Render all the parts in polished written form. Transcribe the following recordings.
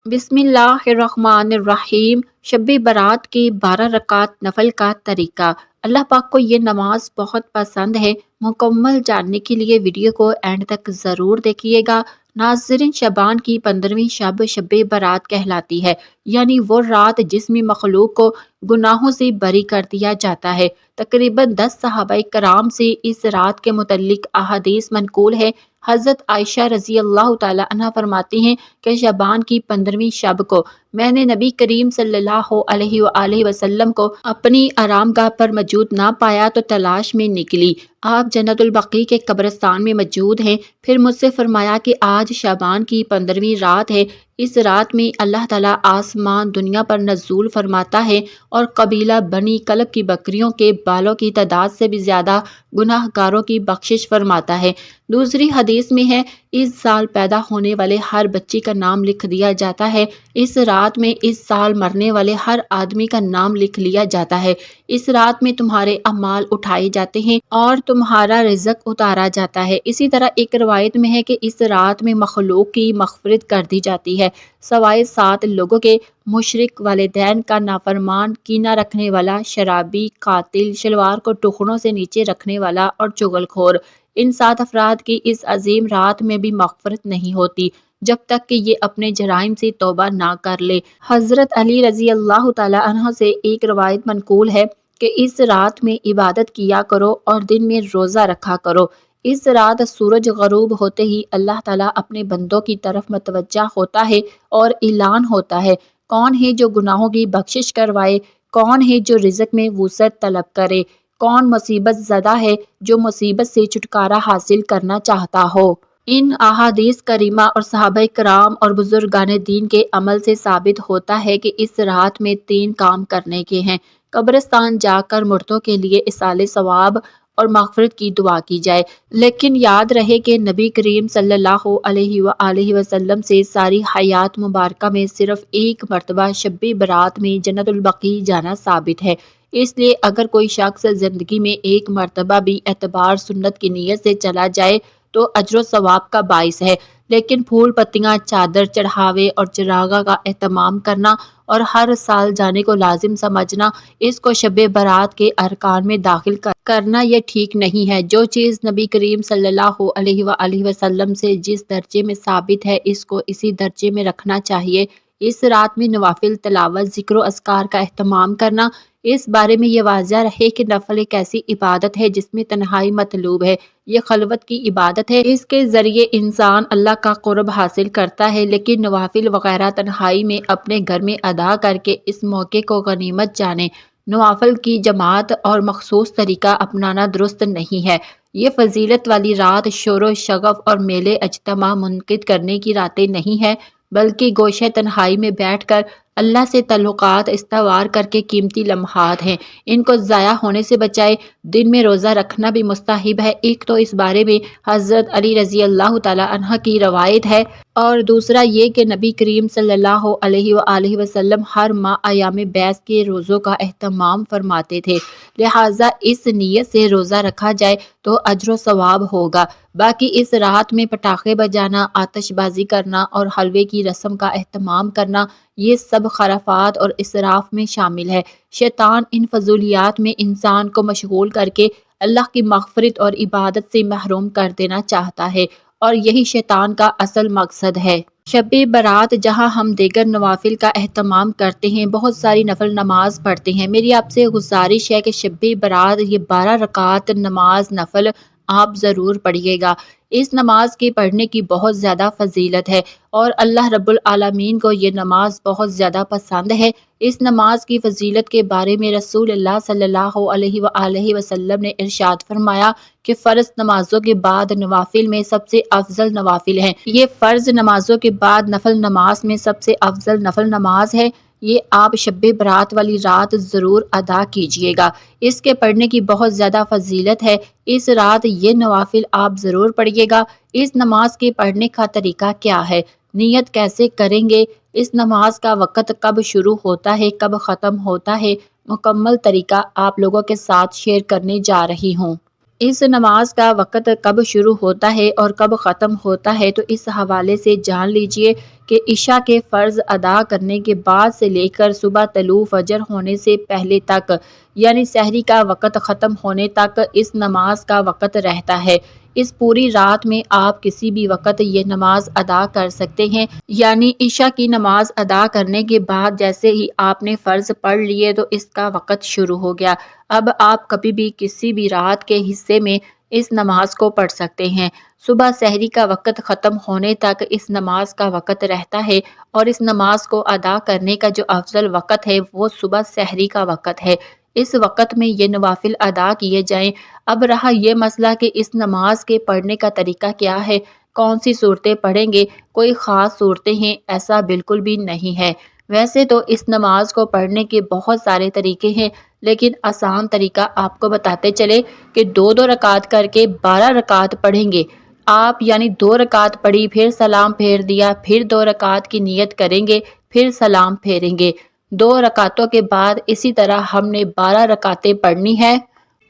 बिस्मिल्लाहिर्रहमानिर्रहीम। शब बारात की 12 रकात नफल का तरीका। अल्लाह पाक को ये नमाज बहुत पसंद है। मुकम्मल जानने के लिए वीडियो को एंड तक ज़रूर देखिएगा। नाज़रीन, शबान की 15वीं शब शब बारात कहलाती है, यानी वो रात जिसमें मखलूक को गुनाहों से बरी कर दिया जाता है। तकरीबन 10 सहाबाए कराम से इस रात के मुतल्लिक अहादीस मनकूल है। हज़रत आयशा रज़ी अल्लाह तआला अन्हा फरमाती हैं कि शबान की 15वीं शब को मैंने नबी करीम सल्लल्लाहु अलैहि वसल्लम को अपनी आरामगाह पर मौजूद ना पाया तो तलाश में निकली। आप जन्नतुल बकी के कब्रिस्तान में मौजूद हैं। फिर मुझसे फरमाया कि आज शबान की 15वीं रात है। इस रात में अल्लाह ताला आसमान दुनिया पर नज़ूल फरमाता है और कबीला बनी कलब की बकरियों के बालों की तादाद से भी ज़्यादा गुनाहगारों की बख्शिश फरमाता है। दूसरी हदीस में है, इस साल पैदा होने वाले हर बच्ची का नाम लिख दिया जाता है। इस रात में इस साल मरने वाले हर आदमी का नाम लिख लिया जाता है। इस रात में तुम्हारे अमाल उठाए जाते हैं और तुम्हारा रिज़्क उतारा जाता है। इसी तरह एक रवायत में है कि इस रात में मखलूक की मग़फ़िरत कर दी जाती है, सवाए 7 लोगों के। मुशरिक, वालिदैन का नाफरमान, कीना रखने वाला, शराबी, कातिल, शलवार को टुकड़ों से नीचे रखने वाला और चुगलखोर। इन 7 अफराद की इस अजीम रात में भी मग़फ़िरत नहीं होती जब तक कि ये अपने जराइम से तौबा ना कर ले। हज़रत अली रज़ी अल्लाह तआला अन्हु से एक रवायत मनकूल है कि इस रात में इबादत किया करो और दिन में रोज़ा रखा करो। इस रात सूरज गरूब होते ही अल्लाह ताला अपने बंदों की तरफ मतवज्जा होता है और ऐलान होता है, कौन है जो गुनाहों की बख्शिश करवाए, कौन है जो रिज़्क में वुसअत तलब करे, कौन मुसीबत ज़दा है जो मुसीबत से छुटकारा हासिल करना चाहता हो। इन अहादीस करीमा और सहाबाए कराम और बुजुर्गाने दीन के अमल से साबित होता है कि इस रात में 3 काम करने के हैं। कब्रिस्तान जाकर मुर्दों के लिए इसाले सवाब और मग़फ़िरत की दुआ की जाए। लेकिन याद रहे कि नबी करीम सल्लल्लाहु अलैहि वसल्लम से सारी हयात मुबारका में सिर्फ एक मरतबा शब बारात में जन्नतुल बकी जाना साबित है। इसलिए अगर कोई शख्स ज़िंदगी में एक मरतबा भी एतबार सुन्नत की नीयत से चला जाए तो अजर सवाब का बाइस है। लेकिन फूल पत्तियां, चादर चढ़ावे और चिरागा का एहतमाम करना और हर साल जाने को लाजिम समझना, इसको शब बारात के अरकान में दाखिल करना ये ठीक नहीं है। जो चीज़ नबी करीम सल्लल्लाहु अलैहि वसल्लम से जिस दर्जे में साबित है, इसको इसी दर्जे में रखना चाहिए। इस रात में नवाफिल तिलावत, ज़िक्र व अस्कार का एहतमाम करना। इस बारे में ये वाज़ह रहे कि नफल एक ऐसी इबादत है जिसमें तन्हाई मतलूब है। ये खलवत की इबादत है, इसके ज़रिए इंसान अल्लाह का क़ुर्ब हासिल करता है। लेकिन नवाफिल वग़ैरह तन्हाई में अपने घर में अदा करके इस मौके को गनीमत जाने। नवाफिल की जमात और मखसूस तरीका अपनाना दुरुस्त नहीं है। ये फजीलत वाली रात शोर शगफ और मेले अजतमा मुनक़िद करने की रातें नहीं है, बल्कि गोशे तन्हाई में बैठ कर अल्लाह से तल्लुकात इस्तवार करके कीमती लम्हात हैं। इनको ज़ाया होने से बचाए। दिन में रोज़ा रखना भी मुस्तहब है। एक तो इस बारे में हज़रत अली रज़ी अल्लाह तआला अन्हा की रवायत है और दूसरा ये कि नबी करीम सल्लल्लाहु अलैहि वसल्लम हर माह अयाम बैस के रोज़ों का एहतमाम फरमाते थे। लिहाजा इस नीयत से रोज़ा रखा जाए तो अजर सवाब होगा। बाकी इस रात में पटाखे बजाना, आतिशबाजी करना और हलवे की रस्म का एहतमाम करना, ये सब खराफात और इसराफ में शामिल है। शैतान इन फजूलियात में इंसान को मशगूल करके अल्लाह की मग़फ़िरत और इबादत से महरूम कर देना चाहता है और यही शैतान का असल मकसद है। शब बारात जहाँ हम दीगर नवाफिल का एहतमाम करते हैं, बहुत सारी नफल नमाज पढ़ते हैं। मेरी आपसे गुजारिश है कि शब बारात ये 12 रकात नमाज नफल आप ज़रूर पढ़िएगा। इस नमाज के पढ़ने की बहुत ज़्यादा फजीलत है और अल्लाह रब्बुल आलमीन को ये नमाज बहुत ज़्यादा पसंद है। इस नमाज की फजीलत के बारे में रसूलुल्लाह सल्लल्लाहु अलैहि वसल्लम ने इरशाद फरमाया कि फ़र्ज नमाजों के बाद नवाफिल में सबसे अफजल नवाफिल हैं। ये फ़र्ज नमाजों के बाद नफल नमाज में सबसे अफजल नफल नमाज है। ये आप शब बारात वाली रात ज़रूर अदा कीजिएगा। इसके पढ़ने की बहुत ज़्यादा फजीलत है। इस रात ये नवाफिल आप ज़रूर पढ़िएगा। इस नमाज के पढ़ने का तरीका क्या है, नियत कैसे करेंगे, इस नमाज का वक़्त कब शुरू होता है, कब ख़त्म होता है, मुकम्मल तरीका आप लोगों के साथ शेयर करने जा रही हूँ। इस नमाज का वक़्त कब शुरू होता है और कब ख़त्म होता है, तो इस हवाले से जान लीजिए کہ عشاء کے فرض ادا کرنے کے بعد سے لے کر صبح طلوع فجر ہونے سے پہلے تک، یعنی سحری کا وقت ختم ہونے تک اس نماز کا وقت رہتا ہے۔ اس پوری رات میں آپ کسی بھی وقت یہ نماز ادا کر سکتے ہیں، یعنی عشاء کی نماز ادا کرنے کے بعد جیسے ہی آپ نے فرض پڑھ لیے تو اس کا وقت شروع ہو گیا۔ اب آپ کبھی بھی کسی بھی رات کے حصے میں اس نماز کو پڑھ سکتے ہیں۔ صبح سحری کا وقت ختم ہونے تک اس نماز کا وقت رہتا ہے، اور اس نماز کو ادا کرنے کا جو افضل وقت ہے وہ صبح سحری کا وقت ہے۔ اس وقت میں یہ نوافل ادا کیے جائیں۔ اب رہا یہ مسئلہ کہ اس نماز کے پڑھنے کا طریقہ کیا ہے، کون سی صورتیں پڑھیں گے، کوئی خاص صورتیں ہیں، ایسا بالکل بھی نہیں ہے۔ ویسے تو اس نماز کو پڑھنے کے بہت سارے طریقے ہیں، لیکن آسان طریقہ آپ کو بتاتے چلے کہ 2 رکعت کر کے 12 رکعت پڑھیں گے آپ، یعنی 2 رکعت پڑھی پھر سلام پھیر دیا، پھر 2 رکعت کی نیت کریں گے، پھر سلام پھیریں گے۔ 2 رکعتوں کے بعد اسی طرح ہم نے 12 رکعتیں پڑھنی ہے،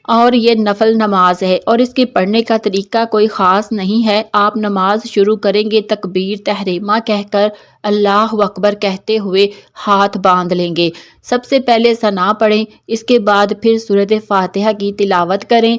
اور یہ نفل نماز ہے اور اس کے پڑھنے کا طریقہ کوئی خاص نہیں ہے۔ آپ نماز شروع کریں گے تکبیر تحریمہ کہہ کر اللہ اکبر کہتے ہوئے ہاتھ باندھ لیں گے۔ سب سے پہلے ثنا پڑھیں، اس کے بعد پھر سورۃ فاتحہ کی تلاوت کریں،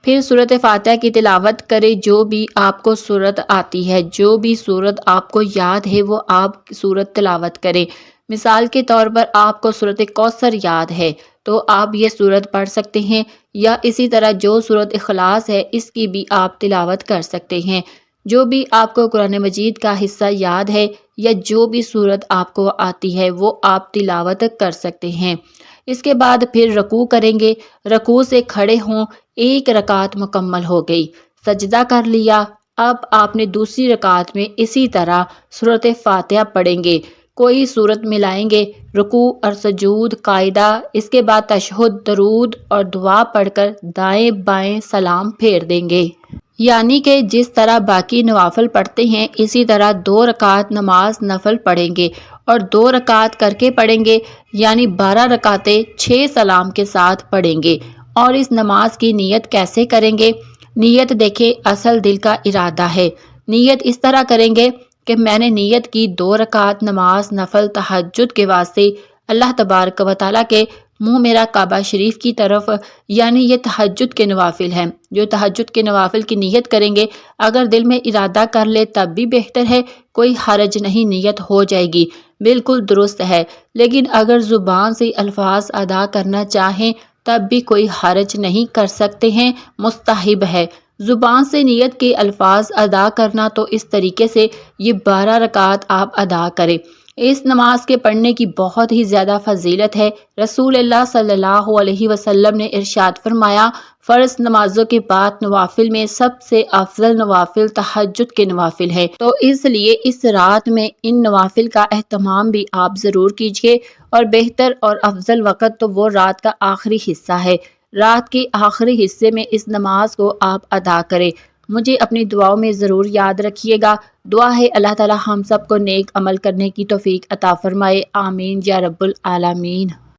پھر سورۃ فاتحہ کی تلاوت کریں، جو بھی آپ کو سورت آتی ہے، جو بھی سورت آپ کو یاد ہے وہ آپ سورت تلاوت کریں۔ مثال کے طور پر آپ کو سورۃ کوثر یاد ہے تو آپ یہ سورت پڑھ سکتے ہیں، یا اسی طرح جو سورۃ اخلاص ہے اس کی بھی آپ تلاوت کر سکتے ہیں۔ جو بھی آپ کو قرآن مجید کا حصہ یاد ہے یا جو بھی سورت آپ کو آتی ہے وہ آپ تلاوت کر سکتے ہیں۔ اس کے بعد پھر رکوع کریں گے، رکوع سے کھڑے ہوں، 1 رکعت مکمل ہو گئی، سجدہ کر لیا۔ اب آپ نے دوسری رکعت میں اسی طرح سورۃ فاتحہ پڑھیں گے، کوئی سورت ملائیں گے، رکوع اور سجود قاعدہ، اس کے بعد تشہد، درود اور دعا پڑھ کر دائیں بائیں سلام پھیر دیں گے۔ یعنی کہ جس طرح باقی نوافل پڑھتے ہیں اسی طرح 2 رکعت نماز نفل پڑھیں گے، اور 2 رکعت کر کے پڑھیں گے، یعنی 12 رکعتیں 6 سلام کے ساتھ پڑھیں گے۔ اور اس نماز کی نیت کیسے کریں گے؟ نیت دیکھیں، اصل دل کا ارادہ ہے۔ نیت اس طرح کریں گے کہ میں نے نیت کی 2 رکعت نماز نفل تہجد کے واسطے اللہ تبارک و تعالیٰ کے منہ میرا کعبہ شریف کی طرف، یعنی یہ تہجد کے نوافل ہیں۔ جو تہجد کے نوافل کی نیت کریں گے، اگر دل میں ارادہ کر لے تب بھی بہتر ہے، کوئی حرج نہیں، نیت ہو جائے گی، بالکل درست ہے۔ لیکن اگر زبان سے الفاظ ادا کرنا چاہیں تب بھی کوئی حرج نہیں، کر سکتے ہیں، مستحب ہے۔ زبان سے نیت کے الفاظ ادا کرنا تو اس طریقے سے یہ 12 رکعت آپ ادا کریں۔ اس نماز کے پڑھنے کی بہت ہی زیادہ فضیلت ہے۔ رسول اللہ صلی اللہ علیہ وسلم نے ارشاد فرمایا، فرض نمازوں کے بعد نوافل میں سب سے افضل نوافل تہجد کے نوافل ہیں، تو اس لیے اس رات میں ان نوافل کا اہتمام بھی آپ ضرور کیجیے۔ اور بہتر اور افضل وقت تو وہ رات کا آخری حصہ ہے، رات کے آخری حصے میں اس نماز کو آپ ادا کریں۔ مجھے اپنی دعاؤں میں ضرور یاد رکھیے گا۔ دعا ہے اللہ تعالی ہم سب کو نیک عمل کرنے کی توفیق عطا فرمائے، آمین یا رب العالمین۔